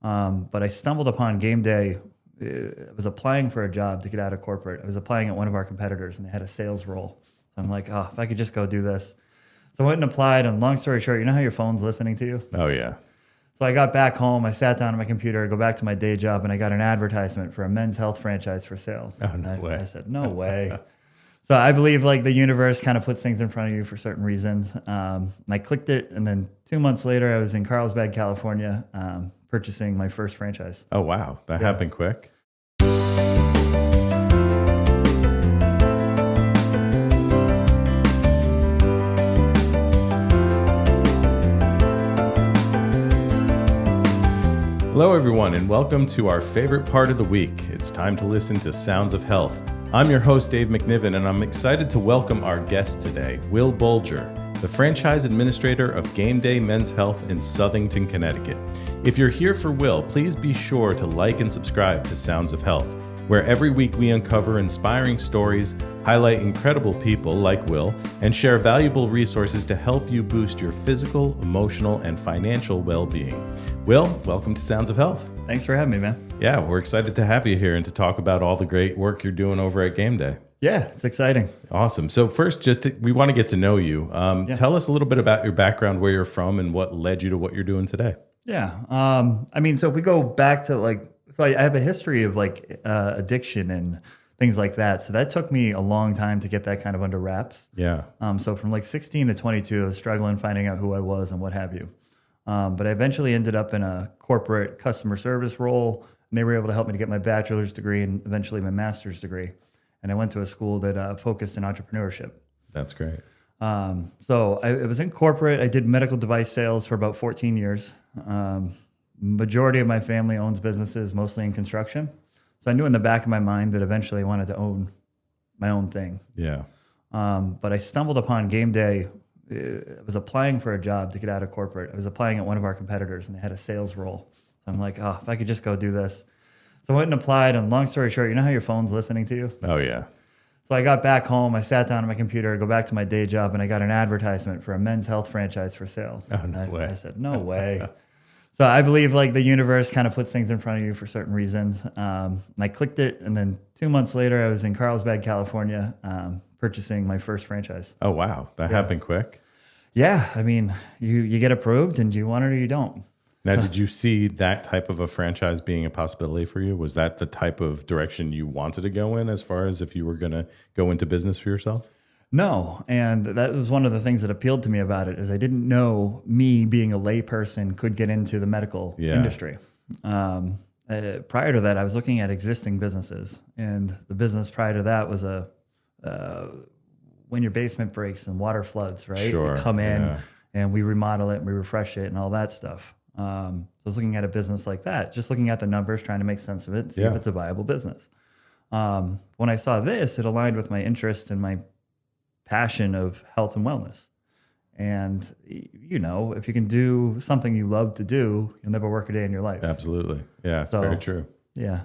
But I stumbled upon Gameday. I was applying for a job to get out of corporate. I was applying at one of our competitors, and they had a sales role. So I'm like, oh, if I could just go do this. So I went and applied, and long story short, you know how your phone's listening to you? Oh, yeah. So I got back home, I sat down on my computer, I go back to my day job, and I got an advertisement for a men's health franchise for sale. Oh, no way. I said, no way. So I believe like the universe kind of puts things in front of you for certain reasons. And I clicked it, and then 2 months later, I was in Carlsbad, California, purchasing my first franchise. Oh, wow. That happened quick. Hello, everyone, and welcome to our favorite part of the week. It's time to listen to Sounds of Health. I'm your host, Dave MacNiven, and I'm excited to welcome our guest today, Will Boulger, the franchise administrator of Gameday Men's Health in Southington, Connecticut. If you're here for Will, please be sure to like and subscribe to Sounds of Health, where every week we uncover inspiring stories, highlight incredible people like Will, and share valuable resources to help you boost your physical, emotional, and financial well-being. Will, welcome to Sounds of Health. Thanks for having me, man. Yeah, we're excited to have you here and to talk about all the great work you're doing over at Gameday. Yeah, it's exciting. Awesome. So first, we want to get to know you. Tell us a little bit about your background, where you're from, and what led you to what you're doing today. Yeah. So if we go back to I have a history of addiction and things like that. So that took me a long time to get that kind of under wraps. Yeah. So from 16 to 22, I was struggling finding out who I was and what have you. But I eventually ended up in a corporate customer service role, and they were able to help me to get my bachelor's degree and eventually my master's degree. And I went to a school that focused in entrepreneurship. That's great. So I was in corporate. I did medical device sales for about 14 years. Majority of my family owns businesses, mostly in construction. So I knew in the back of my mind that eventually I wanted to own my own thing. Yeah. But I stumbled upon Gameday. I was applying for a job to get out of corporate. I was applying at one of our competitors, and they had a sales role. So I'm like, oh, if I could just go do this. So I went and applied, and long story short, you know how your phone's listening to you? Oh, yeah. So I got back home, I sat down on my computer, I go back to my day job, and I got an advertisement for a men's health franchise for sale. Oh, no way. I said, no way. So I believe the universe kind of puts things in front of you for certain reasons. And I clicked it, and then 2 months later, I was in Carlsbad, California, purchasing my first franchise. Oh, wow. That happened quick? Yeah. I mean, you get approved, and you want it or you don't. Now, did you see that type of a franchise being a possibility for you? Was that the type of direction you wanted to go in as far as if you were going to go into business for yourself? No, and that was one of the things that appealed to me about it is I didn't know me being a layperson could get into the medical industry. Prior to that, I was looking at existing businesses, and the business prior to that was when your basement breaks and water floods, right? Sure. We come in and we remodel it and we refresh it and all that stuff. So I was looking at a business like that, just looking at the numbers, trying to make sense of it and see if it's a viable business. When I saw this, it aligned with my interest and my passion of health and wellness. And, if you can do something you love to do, you'll never work a day in your life. Absolutely. Yeah, it's very true. Yeah.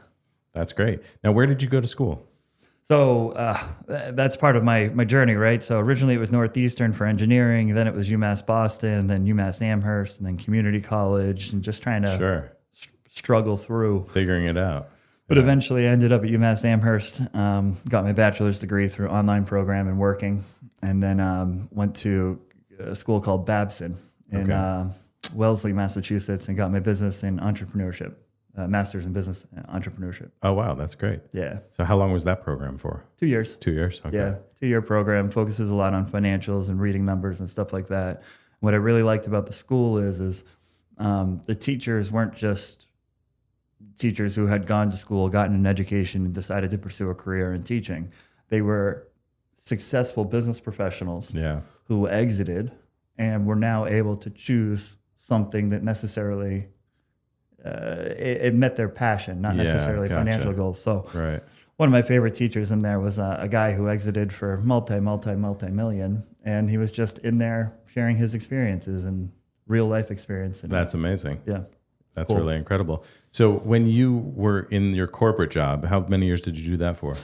That's great. Now, where did you go to school? So that's part of my journey, right? So originally it was Northeastern for engineering, then it was UMass Boston, then UMass Amherst, and then community college, and just trying to struggle through. Figuring it out. But eventually I ended up at UMass Amherst, got my bachelor's degree through online program and working, and then went to a school called Babson in Wellesley, Massachusetts, and got my business in entrepreneurship, master's in business entrepreneurship. Oh, wow. That's great. Yeah. So how long was that program for? 2 years. 2 years? Okay. Yeah, 2-year program, focuses a lot on financials and reading numbers and stuff like that. What I really liked about the school is the teachers weren't just teachers who had gone to school, gotten an education, and decided to pursue a career in teaching. They were successful business professionals who exited and were now able to choose something that necessarily it met their passion, not necessarily financial goals. So one of my favorite teachers in there was a guy who exited for multi-million, and he was just in there sharing his experiences and real life experience. And that's amazing. Yeah. That's really incredible. So when you were in your corporate job, how many years did you do that for?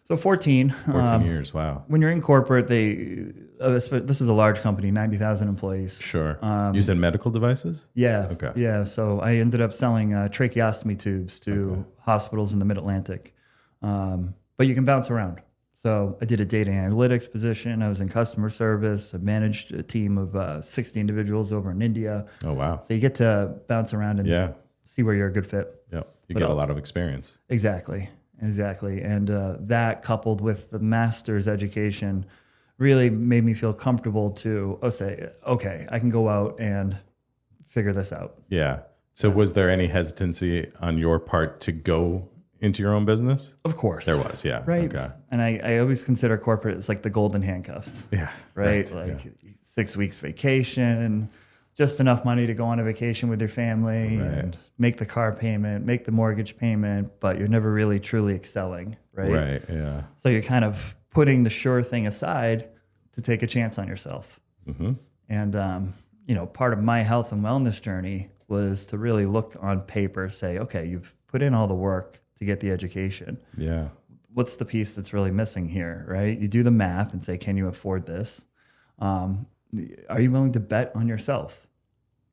So 14. 14 years. Wow. When you're in corporate, this is a large company, 90,000 employees. Sure. You said medical devices? Yeah. Okay. Yeah. So I ended up selling tracheostomy tubes to hospitals in the Mid-Atlantic. But you can bounce around. So I did a data analytics position. I was in customer service. I managed a team of 60 individuals over in India. Oh, wow. So you get to bounce around and see where you're a good fit. Yeah. You get a lot of experience. Exactly. And that coupled with the master's education really made me feel comfortable to say, okay, I can go out and figure this out. Yeah. So was there any hesitancy on your part to go into your own business? Of course. There was, yeah. Right. Okay. And I always consider corporate as like the golden handcuffs. Yeah. Right. Like 6 weeks vacation, just enough money to go on a vacation with your family and make the car payment, make the mortgage payment, but you're never really truly excelling. Right. Right. Yeah. So you're kind of putting the sure thing aside to take a chance on yourself. Mm-hmm. And, part of my health and wellness journey was to really look on paper, say, okay, you've put in all the work to get the education. Yeah. What's the piece that's really missing here, right? You do the math and say, can you afford this? Are you willing to bet on yourself?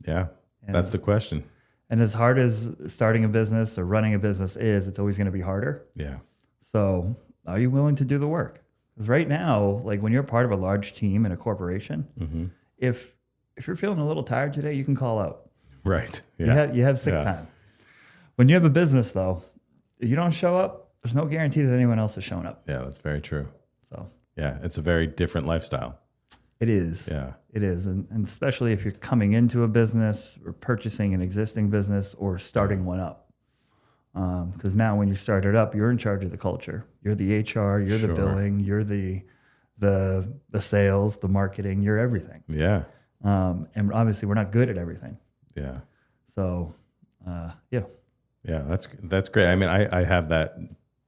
Yeah. That's the question. And as hard as starting a business or running a business is, it's always going to be harder. Yeah. So are you willing to do the work? Because right now, like when you're part of a large team in a corporation, if you're feeling a little tired today, you can call out. Right. Yeah. You have sick time. When you have a business, though, if you don't show up, there's no guarantee that anyone else is showing up. Yeah, that's very true. So yeah, it's a very different lifestyle. It is. Yeah. It is. And especially if you're coming into a business or purchasing an existing business or starting one up. Because now when you start it up, you're in charge of the culture. You're the HR, you're the billing, you're the sales, the marketing, you're everything. Yeah. And obviously we're not good at everything. Yeah. So, yeah. Yeah, that's great. I mean, I have that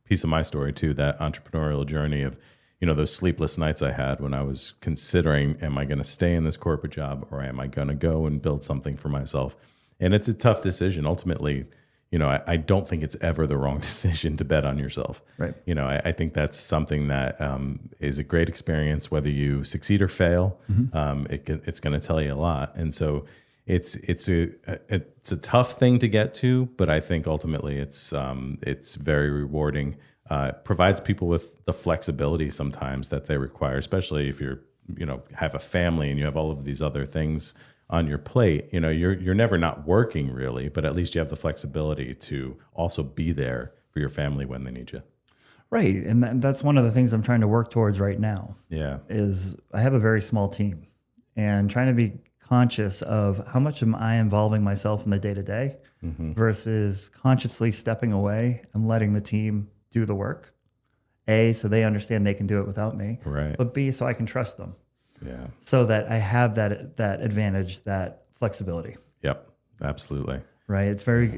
piece of my story too, that entrepreneurial journey of, those sleepless nights I had when I was considering, am I going to stay in this corporate job or am I going to go and build something for myself? And it's a tough decision. Ultimately, I don't think it's ever the wrong decision to bet on yourself. Right. I think that's something that is a great experience, whether you succeed or fail. It's going to tell you a lot. And so it's a tough thing to get to, but I think ultimately it's very rewarding. Provides people with the flexibility sometimes that they require, especially if you're have a family and you have all of these other things on your plate. You're never not working really, but at least you have the flexibility to also be there for your family when they need you. Right, and that's one of the things I'm trying to work towards right now. Yeah, is I have a very small team, and trying to be conscious of how much am I involving myself in the day-to-day versus consciously stepping away and letting the team do the work. A, so they understand they can do it without me. Right. But B, so I can trust them. Yeah. So that I have that advantage, that flexibility. Yep. Absolutely. Right. It's very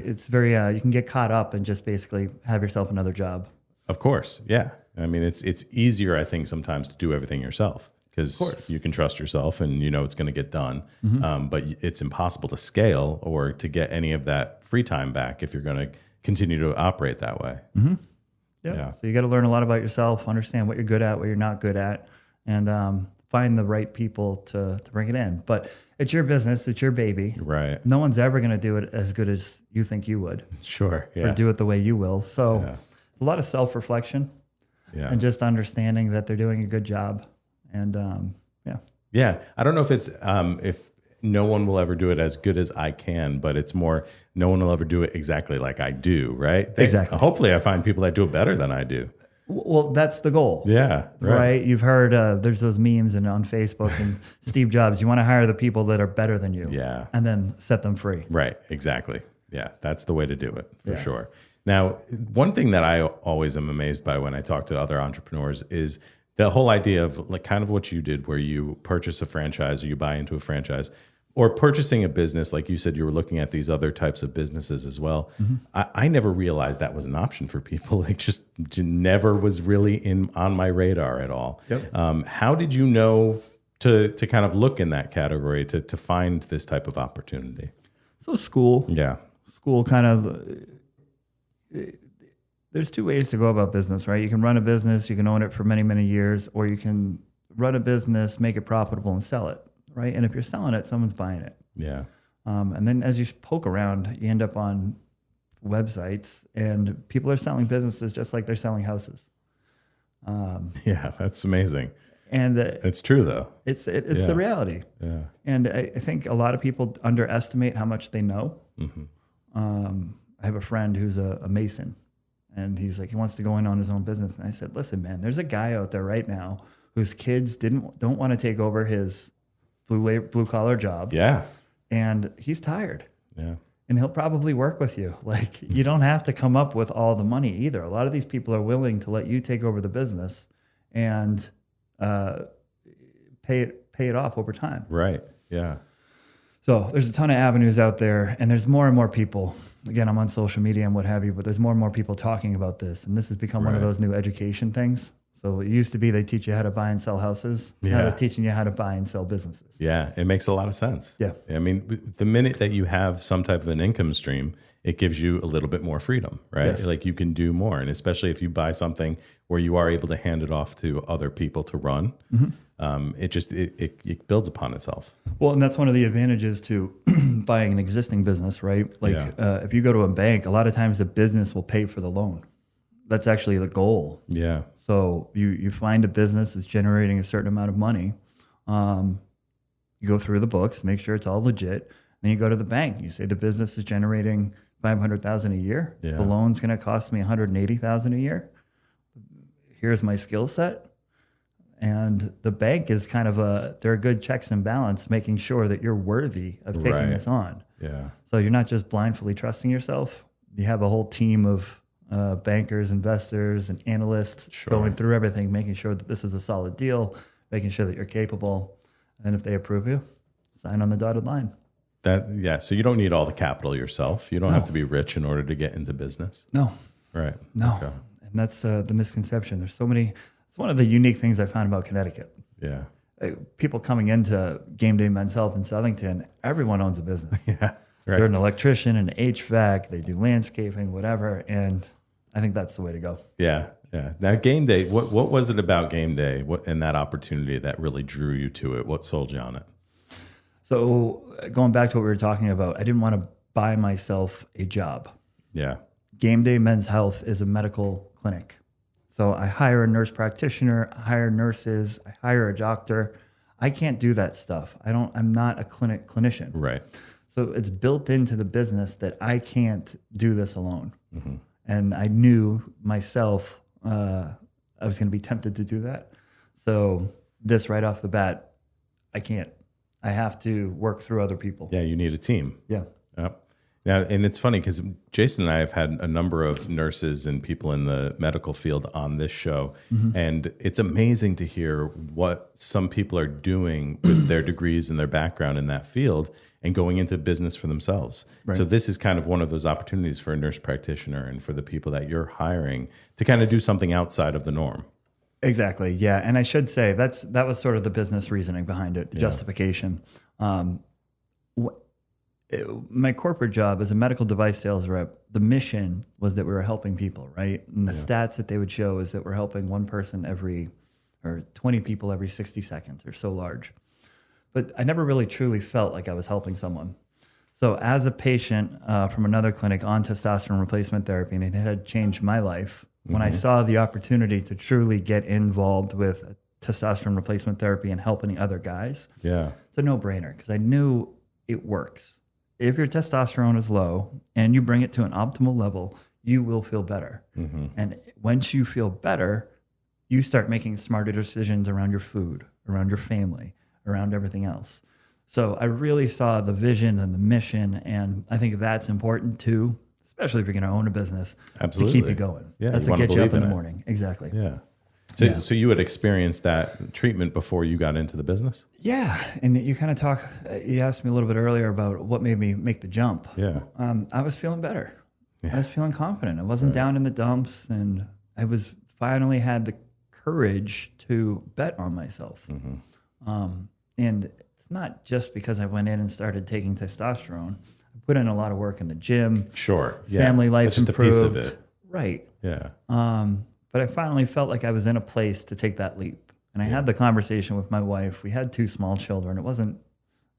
you can get caught up and just basically have yourself another job. Of course. Yeah. I mean, it's easier, I think, sometimes to do everything yourself because you can trust yourself and it's going to get done. But it's impossible to scale or to get any of that free time back if you're going to continue to operate that way. Yep. Yeah. So you got to learn a lot about yourself, understand what you're good at, what you're not good at, and find the right people to bring it in. But it's your business. It's your baby. Right. No one's ever going to do it as good as you think you would. Sure. Yeah. Or do it the way you will. So a lot of self-reflection and just understanding that they're doing a good job. And yeah. I don't know if it's if no one will ever do it as good as I can, but it's more no one will ever do it exactly like I do, right? Exactly. Hopefully I find people that do it better than I do. Well, that's the goal. Yeah. Right? You've heard there's those memes on Facebook and Steve Jobs, you want to hire the people that are better than you. Yeah. And then set them free. Right. Exactly. Yeah. That's the way to do it for sure. Now, one thing that I always am amazed by when I talk to other entrepreneurs is the whole idea of like kind of what you did where you purchase a franchise or you buy into a franchise or purchasing a business. Like you said, you were looking at these other types of businesses as well. I never realized that was an option for people. Like just never was really on my radar at all. Yep. How did you know to kind of look in that category to find this type of opportunity? So school. Yeah. School kind of... there's two ways to go about business, right? You can run a business, you can own it for many, many years, or you can run a business, make it profitable and sell it, right? And if you're selling it, someone's buying it. Yeah. And then as you poke around, you end up on websites and people are selling businesses just like they're selling houses. Yeah, that's amazing. And it's true though. It's the reality. Yeah. And I think a lot of people underestimate how much they know. Mm-hmm. I have a friend who's a mason, and he's like, he wants to go in on his own business. And I said, listen, man, there's a guy out there right now whose kids don't want to take over his blue collar job. Yeah. And he's tired. Yeah. And he'll probably work with you. Like, you don't have to come up with all the money either. A lot of these people are willing to let you take over the business and pay it off over time. Right. Yeah. So there's a ton of avenues out there, and there's more and more people. Again, I'm on social media and what have you, but there's more and more people talking about this. And this has become one of those new education things. So it used to be they teach you how to buy and sell houses. Yeah. Now they're teaching you how to buy and sell businesses. Yeah, it makes a lot of sense. Yeah. I mean, the minute that you have some type of an income stream, it gives you a little bit more freedom, right? Yes. Like you can do more. And especially if you buy something where you are able to hand it off to other people to run, it builds upon itself. Well, and that's one of the advantages to buying an existing business, right? Like if you go to a bank, a lot of times the business will pay for the loan. That's actually the goal. Yeah. So you find a business that's generating a certain amount of money. You go through the books, make sure it's all legit. Then you go to the bank. You say the business is generating $500,000 a year. Yeah. The loan's going to cost me $180,000 a year. Here's my skill set. And the bank is they're good checks and balance, making sure that you're worthy of taking this on. Yeah. So you're not just blindly trusting yourself. You have a whole team of bankers, investors, and analysts going through everything, making sure that this is a solid deal, making sure that you're capable. And if they approve you, sign on the dotted line. So you don't need all the capital yourself. You don't have to be rich in order to get into business. No. Right. No. Okay. And that's the misconception. There's so many. It's one of the unique things I found about Connecticut. Yeah. People coming into Gameday Men's Health in Southington, everyone owns a business. Yeah. Right. They're an electrician, an HVAC, they do landscaping, whatever. And I think that's the way to go. Yeah. Yeah. Now, Gameday, what was it about Gameday and that opportunity that really drew you to it? What sold you on it? So going back to what we were talking about, I didn't want to buy myself a job. Yeah. Gameday Men's Health is a medical clinic. So I hire a nurse practitioner, I hire nurses, I hire a doctor. I can't do that stuff. I'm not a clinician. Right. So it's built into the business that I can't do this alone. Mm-hmm. And I knew myself, I was going to be tempted to do that. So this right off the bat, I can't. I have to work through other people. Yeah, you need a team. Yeah. Yep. Now, and it's funny because Jason and I have had a number of nurses and people in the medical field on this show, and it's amazing to hear what some people are doing with their degrees and their background in that field and going into business for themselves. Right. So this is kind of one of those opportunities for a nurse practitioner and for the people that you're hiring to kind of do something outside of the norm. Exactly. Yeah. And I should say that was sort of the business reasoning behind it, the justification. My corporate job as a medical device sales rep, the mission was that we were helping people, right? And the stats that they would show is that we're helping one person or 20 people every 60 seconds. They're so large. But I never really truly felt like I was helping someone. So as a patient from another clinic on testosterone replacement therapy, and it had changed my life, when I saw the opportunity to truly get involved with testosterone replacement therapy and helping other guys, it's a no-brainer because I knew it works. If your testosterone is low and you bring it to an optimal level, you will feel better. Mm-hmm. And once you feel better, you start making smarter decisions around your food, around your family, around everything else. So I really saw the vision and the mission, and I think that's important too, especially if you're going to own a business, Absolutely. to keep you going. Yeah, that's to get you up in the morning. Exactly. Yeah. So you had experienced that treatment before you got into the business? Yeah. And you kind of you asked me a little bit earlier about what made me make the jump. Yeah. I was feeling better. Yeah. I was feeling confident. I wasn't down in the dumps, and I was finally had the courage to bet on myself. Mm-hmm. And it's not just because I went in and started taking testosterone. I put in a lot of work in the gym. Sure. Yeah. Family life That's just improved. a piece of it. Right. Yeah. But I finally felt like I was in a place to take that leap. And I had the conversation with my wife. We had 2 small children. It wasn't,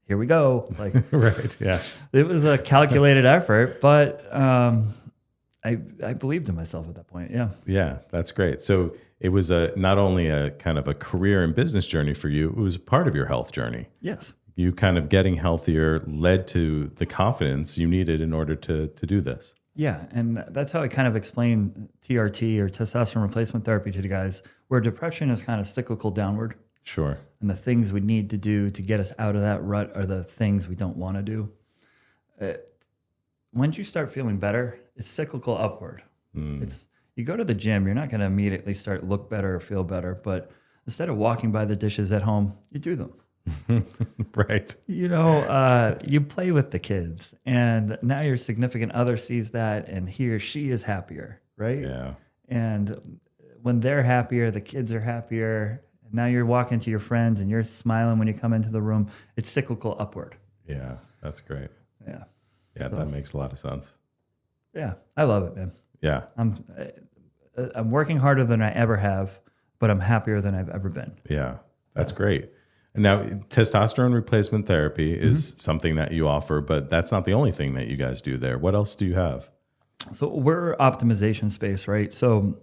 here we go. Like, Right. Yeah. it was a calculated effort, but I believed in myself at that point. Yeah. Yeah. That's great. So it was not only a kind of a career and business journey for you, it was part of your health journey. Yes. You kind of getting healthier led to the confidence you needed in order to do this. Yeah, and that's how I kind of explain TRT or testosterone replacement therapy to the guys, where depression is kind of cyclical downward. Sure. And the things we need to do to get us out of that rut are the things we don't want to do. Once you start feeling better, it's cyclical upward. It's you go to the gym, you're not going to immediately start look better or feel better, but instead of walking by the dishes at home, you do them. Right. You know, you play with the kids, and now your significant other sees that, and he or she is happier, right? Yeah. And when they're happier, the kids are happier. Now you're walking to your friends, and you're smiling when you come into the room. It's cyclical upward. Yeah. That's great. Yeah. Yeah. So- That makes a lot of sense. Yeah, I love it, man. Yeah. I'm working harder than I ever have, but I'm happier than I've ever been. Yeah. That's great. And now testosterone replacement therapy is something that you offer, but that's not the only thing that you guys do there. What else do you have? So we're optimization space, right? So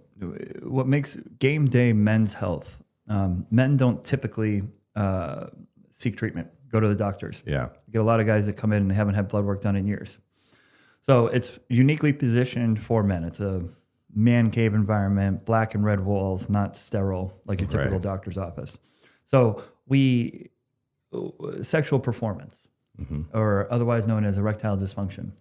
what makes Gameday men's health? Men don't typically seek treatment, go to the doctors. Yeah. You get a lot of guys that come in and they haven't had blood work done in years. So it's uniquely positioned for men. It's a man cave environment, black and red walls, not sterile like your typical Right. doctor's office. So sexual performance, or otherwise known as erectile dysfunction.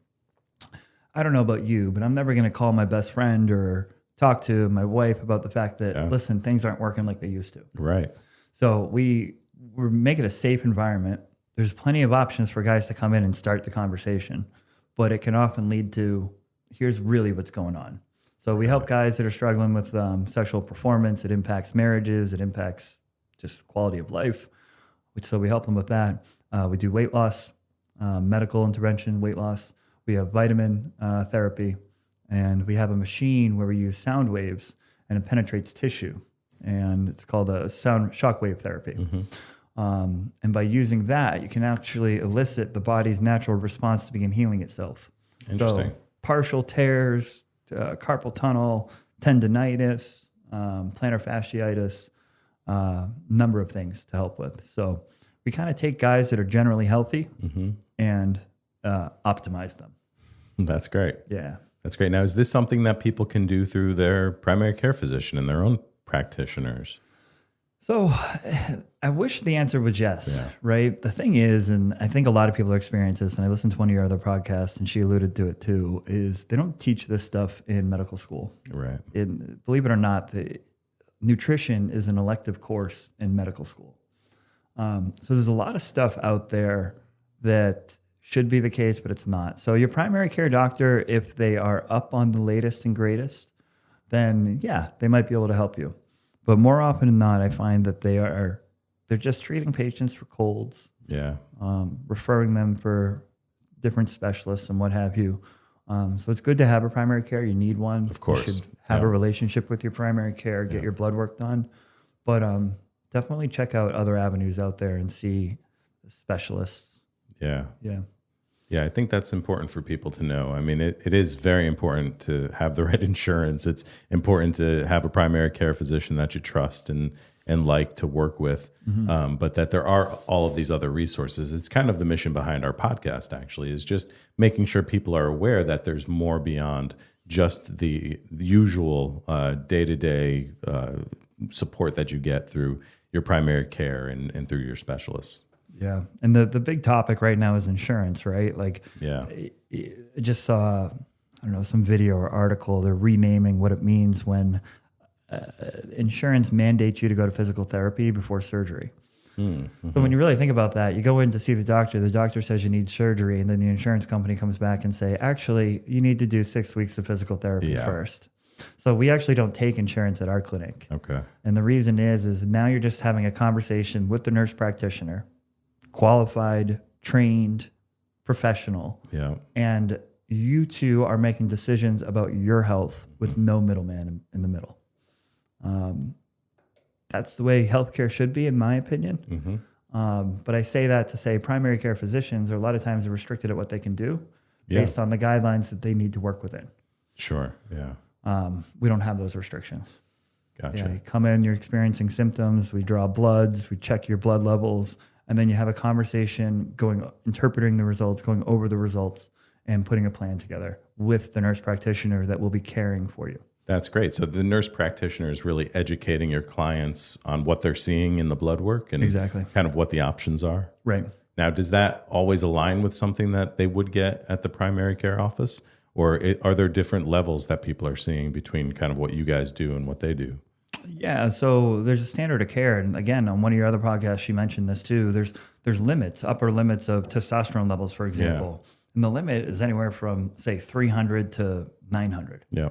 I don't know about you, but I'm never going to call my best friend or talk to my wife about the fact that, listen, things aren't working like they used to. Right. So we're making a safe environment. There's plenty of options for guys to come in and start the conversation, but it can often lead to, here's really what's going on. So we help guys that are struggling with sexual performance. It impacts marriages. It impacts just quality of life. So we help them with that. We do weight loss, medical intervention, weight loss. We have vitamin therapy, and we have a machine where we use sound waves, and it penetrates tissue, and it's called a shockwave therapy. And by using that, you can actually elicit the body's natural response to begin healing itself. Interesting. So partial tears, carpal tunnel, tendinitis, plantar fasciitis, number of things to help with. So we kind of take guys that are generally healthy and optimize them. That's great. Yeah. That's great. Now, is this something that people can do through their primary care physician and their own practitioners? So I wish the answer was yes, right? The thing is, and I think a lot of people are experiencing this, and I listened to one of your other podcasts, and she alluded to it too, is they don't teach this stuff in medical school. Right. Believe it or not, nutrition is an elective course in medical school. So there's a lot of stuff out there that should be the case, but it's not. So your primary care doctor, if they are up on the latest and greatest, then yeah, they might be able to help you. But more often than not, I find that they're just treating patients for colds, referring them for different specialists and what have you. So it's good to have a primary care. You need one. Of course. You should have a relationship with your primary care, get your blood work done. But definitely check out other avenues out there and see specialists. Yeah. Yeah. Yeah, I think that's important for people to know. I mean, it is very important to have the right insurance. It's important to have a primary care physician that you trust and like to work with, but that there are all of these other resources. It's kind of the mission behind our podcast, actually, is just making sure people are aware that there's more beyond just the usual day-to-day support that you get through your primary care and through your specialists. Yeah. And the big topic right now is insurance, right? Like, I just saw, some video or article. They're renaming what it means when insurance mandates you to go to physical therapy before surgery. So when you really think about that, you go in to see the doctor says you need surgery, and then the insurance company comes back and say, actually, you need to do 6 weeks of physical therapy first. So we actually don't take insurance at our clinic. Okay. And the reason is now you're just having a conversation with the nurse practitioner, qualified, trained, professional. Yeah. And you two are making decisions about your health with no middleman in the middle. That's the way healthcare should be, in my opinion. But I say that to say primary care physicians are a lot of times restricted at what they can do based on the guidelines that they need to work within. Sure. Yeah. We don't have those restrictions. Gotcha. Yeah, you come in, you're experiencing symptoms, we draw bloods, we check your blood levels, and then you have a conversation interpreting the results, going over the results, and putting a plan together with the nurse practitioner that will be caring for you. That's great. So the nurse practitioner is really educating your clients on what they're seeing in the blood work and Exactly. kind of what the options are. Right. Now, does that always align with something that they would get at the primary care office? Or are there different levels that people are seeing between kind of what you guys do and what they do? Yeah, so there's a standard of care, and again, on one of your other podcasts, she mentioned this too. There's limits, upper limits of testosterone levels, for example, and the limit is anywhere from say 300 to 900. Yeah,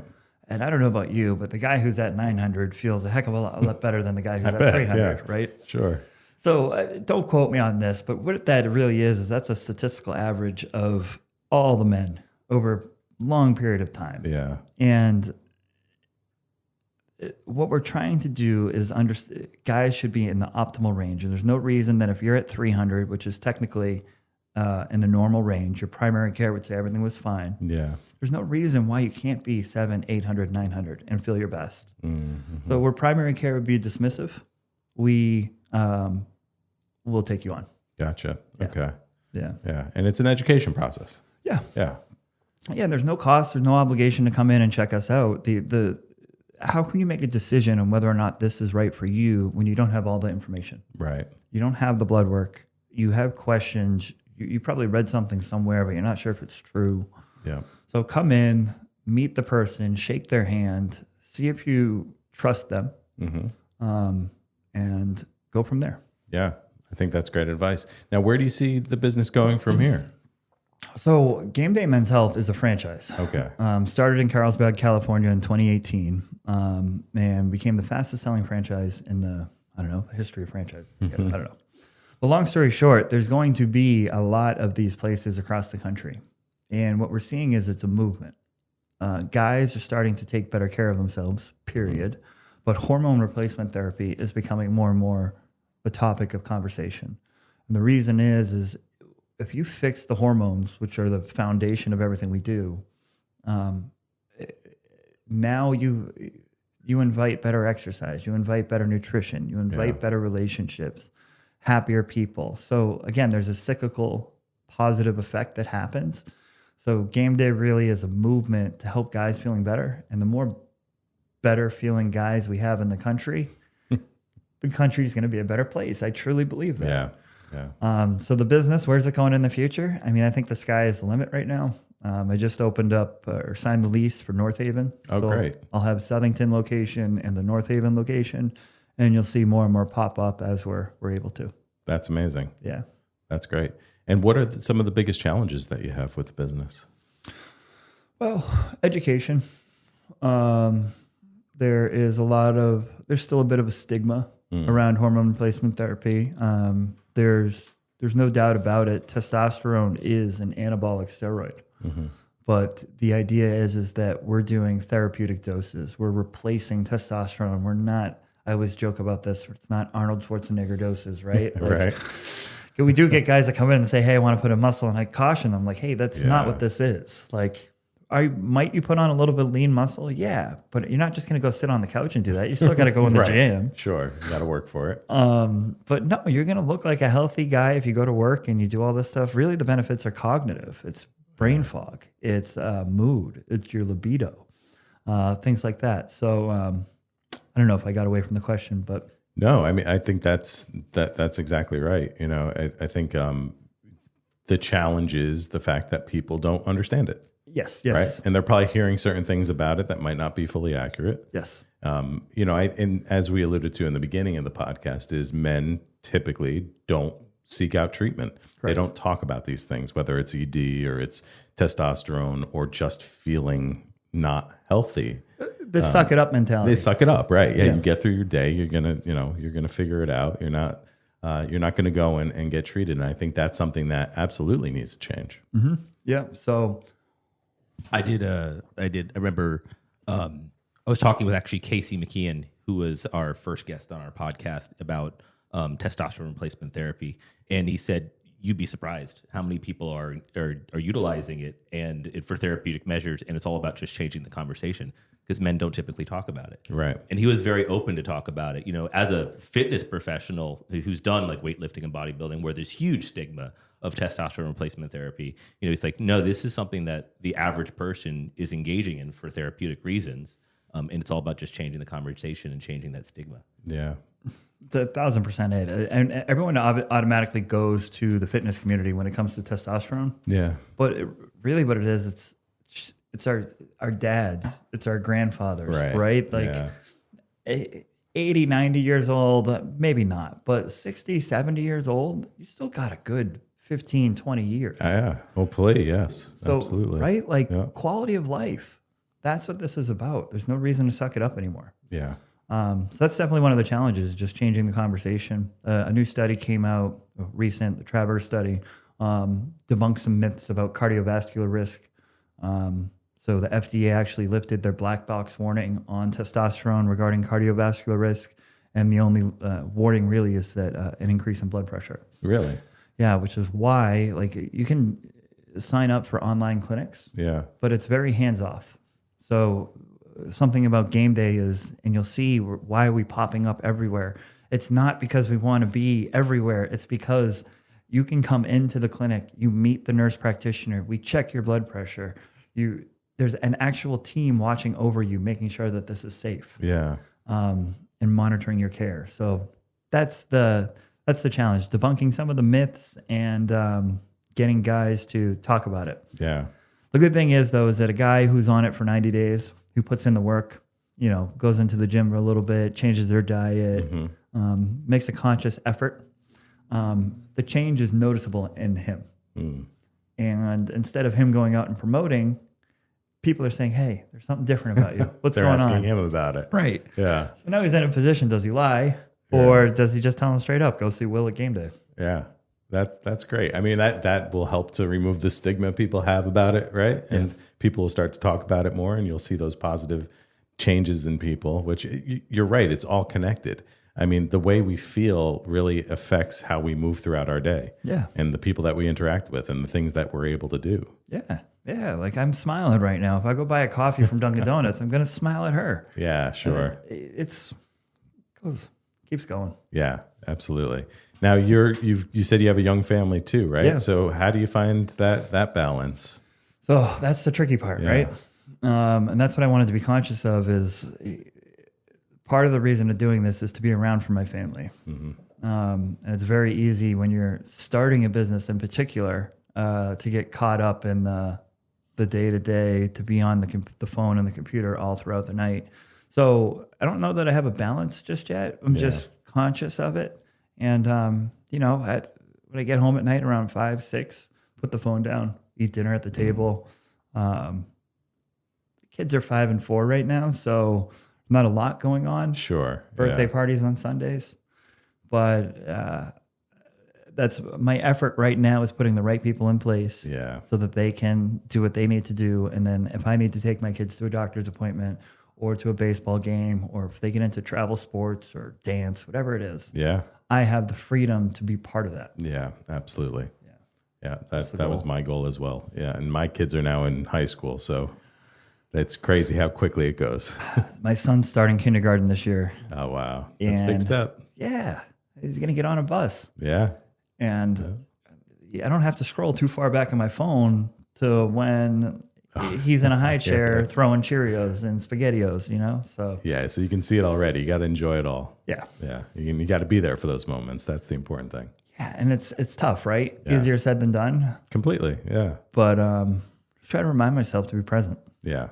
and I don't know about you, but the guy who's at 900 feels a heck of a lot better than the guy who's at 300, right? Sure. So don't quote me on this, but what that really is that's a statistical average of all the men over a long period of time. Yeah, and what we're trying to do is guys should be in the optimal range. And there's no reason that if you're at 300, which is technically in the normal range, your primary care would say everything was fine. Yeah. There's no reason why you can't be 700, 800, 900 and feel your best. Mm-hmm. So where primary care would be dismissive, we will take you on. Gotcha. Yeah. Okay. Yeah. Yeah. And it's an education process. Yeah. Yeah. Yeah. There's no cost. There's no obligation to come in and check us out. How can you make a decision on whether or not this is right for you when you don't have all the information? Right. You don't have the blood work. You have questions. You probably read something somewhere, but you're not sure if it's true. Yeah. So come in, meet the person, shake their hand, see if you trust them, and go from there. Yeah. I think that's great advice. Now, where do you see the business going from here? So Gameday Men's Health is a franchise. Okay. Started in Carlsbad, California in 2018, and became the fastest selling franchise in the history of franchise. I guess. I don't know. But long story short, there's going to be a lot of these places across the country. And what we're seeing is it's a movement. Guys are starting to take better care of themselves, period. But hormone replacement therapy is becoming more and more the topic of conversation. And the reason is if you fix the hormones, which are the foundation of everything we do, now you invite better exercise, you invite better nutrition, you invite better relationships, happier people. So again, there's a cyclical positive effect that happens. So Gameday really is a movement to help guys feeling better. And the more better feeling guys we have in the country, the country is going to be a better place. I truly believe that. Yeah. Yeah. So the business, where's it going in the future? I mean, I think the sky is the limit right now. I just opened up or signed the lease for North Haven. Oh, so great. I'll have Southington location and the North Haven location, and you'll see more and more pop up as we're able to. That's amazing. Yeah. That's great. And what are some of the biggest challenges that you have with the business? Well, education. There's still a bit of a stigma around hormone replacement therapy. There's no doubt about it. Testosterone is an anabolic steroid. But the idea is that we're doing therapeutic doses. We're replacing testosterone. We're not, I always joke about this, it's not Arnold Schwarzenegger doses, right? Right. We do get guys that come in and say, hey, I want to put a muscle. And I caution them, like, hey, that's not what this is. Like, might you put on a little bit of lean muscle? Yeah, but you're not just going to go sit on the couch and do that. You still got to go in the gym. Sure, you got to work for it. But no, you're going to look like a healthy guy if you go to work and you do all this stuff. Really, the benefits are cognitive. It's brain fog. It's mood. It's your libido. Things like that. So I don't know if I got away from the question, but no, I mean, I think that's exactly right. You know, I think the challenge is the fact that people don't understand it. Yes. Right? And they're probably hearing certain things about it that might not be fully accurate. Yes. You know, and as we alluded to in the beginning of the podcast, is men typically don't seek out treatment. Correct. They don't talk about these things, whether it's ED or it's testosterone or just feeling not healthy. The suck it up mentality. They suck it up, right? Yeah, you get through your day. You're gonna figure it out. You're not gonna go and get treated. And I think that's something that absolutely needs to change. Yeah. So I did. I remember I was talking with actually Casey McKeon, who was our first guest on our podcast about testosterone replacement therapy, and he said you'd be surprised how many people are utilizing it and for therapeutic measures, and it's all about just changing the conversation because men don't typically talk about it. Right. And he was very open to talk about it. You know, as a fitness professional who's done like weightlifting and bodybuilding, where there's huge stigma of testosterone replacement therapy, you know, he's like, no, this is something that the average person is engaging in for therapeutic reasons. And it's all about just changing the conversation and changing that stigma. Yeah. It's 1,000% it. And everyone automatically goes to the fitness community when it comes to testosterone. Yeah. But really what it is, it's our dads, it's our grandfathers, right? Like 80, 90 years old, maybe not, but 60, 70 years old, you still got a good 15, 20 years. Yeah. Hopefully, yes. So, absolutely. Right? Like quality of life. That's what this is about. There's no reason to suck it up anymore. Yeah. So that's definitely one of the challenges, just changing the conversation. A new study came out recent, the Travers study, debunked some myths about cardiovascular risk. So the FDA actually lifted their black box warning on testosterone regarding cardiovascular risk. And the only warning really is that an increase in blood pressure. Really? Yeah, which is why like you can sign up for online clinics, but it's very hands-off. So something about Gameday is, and you'll see why are we popping up everywhere. It's not because we want to be everywhere. It's because you can come into the clinic, you meet the nurse practitioner, we check your blood pressure. There's an actual team watching over you, making sure that this is safe. Yeah. And monitoring your care. So that's the challenge, debunking some of the myths and getting guys to talk about it. Yeah. The good thing is, though, is that a guy who's on it for 90 days, who puts in the work, you know, goes into the gym for a little bit, changes their diet, makes a conscious effort, the change is noticeable in him. And instead of him going out and promoting, people are saying, hey, there's something different about you. What's They're going on? They're asking him about it. Right. Yeah. So now he's in a position, does he lie? Or does he just tell him straight up, go see Will at Gameday? Yeah. That's great. I mean, that will help to remove the stigma people have about it, right? Yeah. And people will start to talk about it more, and you'll see those positive changes in people, which you're right, it's all connected. I mean, the way we feel really affects how we move throughout our day. Yeah. And the people that we interact with and the things that we're able to do. Yeah. Yeah. Like I'm smiling right now. If I go buy a coffee from Dunkin' Donuts, I'm going to smile at her. Yeah, sure. Keeps going. Yeah, absolutely. Now you said you have a young family too, right? Yeah. So how do you find that balance? So that's the tricky part, right? And that's what I wanted to be conscious of is part of the reason of doing this is to be around for my family. And it's very easy when you're starting a business in particular to get caught up in the day-to-day, to be on the phone and the computer all throughout the night. So I don't know that I have a balance just yet. I'm just conscious of it. And, when I get home at night around 5, 6, put the phone down, eat dinner at the table. The kids are 5 and 4 right now, so not a lot going on. Sure. Birthday parties on Sundays. But that's my effort right now is putting the right people in place so that they can do what they need to do. And then if I need to take my kids to a doctor's appointment or to a baseball game, or if they get into travel sports or dance, whatever it is, I have the freedom to be part of that. Yeah, absolutely. Yeah, that was my goal as well. Yeah, and my kids are now in high school, so it's crazy how quickly it goes. My son's starting kindergarten this year. Oh, wow. That's a big step. Yeah, he's going to get on a bus. Yeah. And I don't have to scroll too far back on my phone to when he's in a high chair throwing Cheerios and SpaghettiOs, So so you can see it already. You got to enjoy it all. Yeah. You got to be there for those moments. That's the important thing. Yeah, and it's tough, right? Yeah. Easier said than done. Completely. Yeah. But just try to remind myself to be present. Yeah.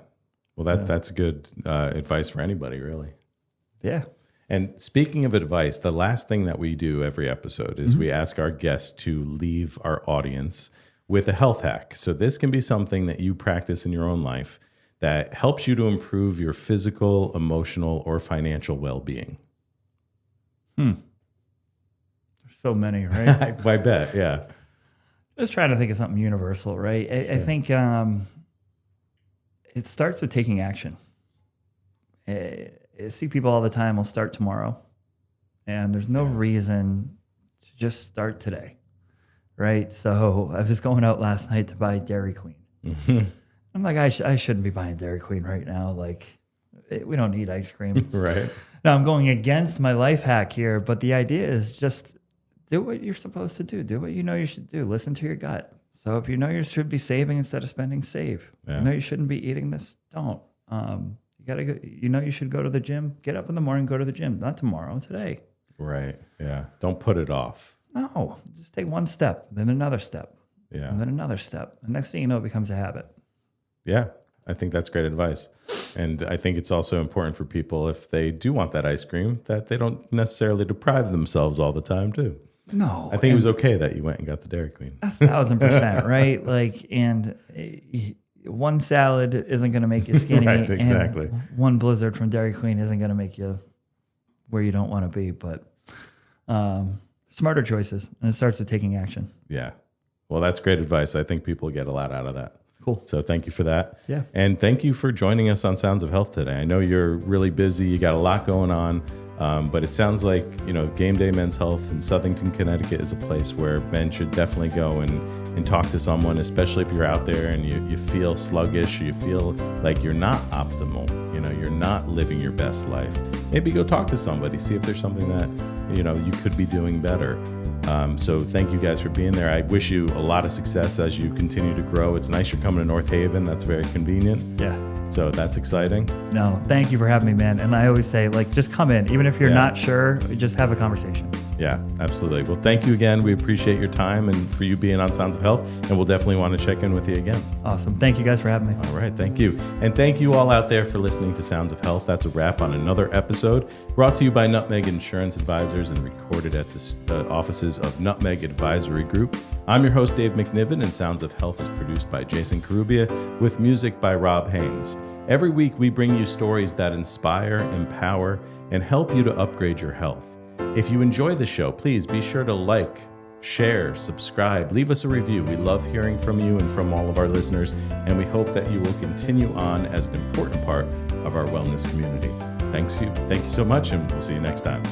Well, that's good advice for anybody, really. Yeah. And speaking of advice, the last thing that we do every episode is we ask our guests to leave our audience with a health hack. So this can be something that you practice in your own life that helps you to improve your physical, emotional, or financial well-being. There's so many, right? I bet, yeah. Just trying to think of something universal, right? I think it starts with taking action. I see people all the time will start tomorrow, and there's no reason to just start today, right? So I was going out last night to buy Dairy Queen. I'm like, I shouldn't be buying Dairy Queen right now. Like, we don't need ice cream. Right. Now I'm going against my life hack here, but the idea is just do what you're supposed to do. Do what you know you should do. Listen to your gut. So if you know you should be saving instead of spending, save. Yeah. You know you shouldn't be eating this, don't. You gotta go. You know you should go to the gym. Get up in the morning, go to the gym. Not tomorrow, today. Right. Yeah. Don't put it off. No, just take one step, then another step, Yeah. and then another step. The next thing you know, it becomes a habit. Yeah. I think that's great advice. And I think it's also important for people, if they do want that ice cream, that they don't necessarily deprive themselves all the time too. No, I think it was okay that you went and got the Dairy Queen. 1,000%, right? Like, and one salad isn't going to make you skinny. Right, exactly. And one Blizzard from Dairy Queen isn't going to make you where you don't want to be. But smarter choices, and it starts with taking action. Yeah. Well, that's great advice. I think people get a lot out of that. Cool. So thank you for that. Yeah. And thank you for joining us on Sounds of Health today. I know you're really busy. You got a lot going on. But it sounds like, Gameday Men's Health in Southington, Connecticut is a place where men should definitely go and talk to someone, especially if you're out there and you feel sluggish, or you feel like you're not optimal, you're not living your best life. Maybe go talk to somebody, see if there's something that, you could be doing better. So thank you guys for being there. I wish you a lot of success as you continue to grow. It's nice you're coming to North Haven. That's very convenient. Yeah. So that's exciting. No, thank you for having me, man. And I always say, just come in. Even if you're not sure, just have a conversation. Yeah, absolutely. Well, thank you again. We appreciate your time and for you being on Sounds of Health. And we'll definitely want to check in with you again. Awesome. Thank you guys for having me. All right. Thank you. And thank you all out there for listening to Sounds of Health. That's a wrap on another episode brought to you by Nutmeg Insurance Advisors and recorded at the offices of Nutmeg Advisory Group. I'm your host, Dave MacNiven, and Sounds of Health is produced by Jason Carubia with music by Rob Haynes. Every week, we bring you stories that inspire, empower, and help you to upgrade your health. If you enjoy the show, please be sure to like, share, subscribe, leave us a review. We love hearing from you and from all of our listeners, and we hope that you will continue on as an important part of our wellness community. Thank you so much, and we'll see you next time.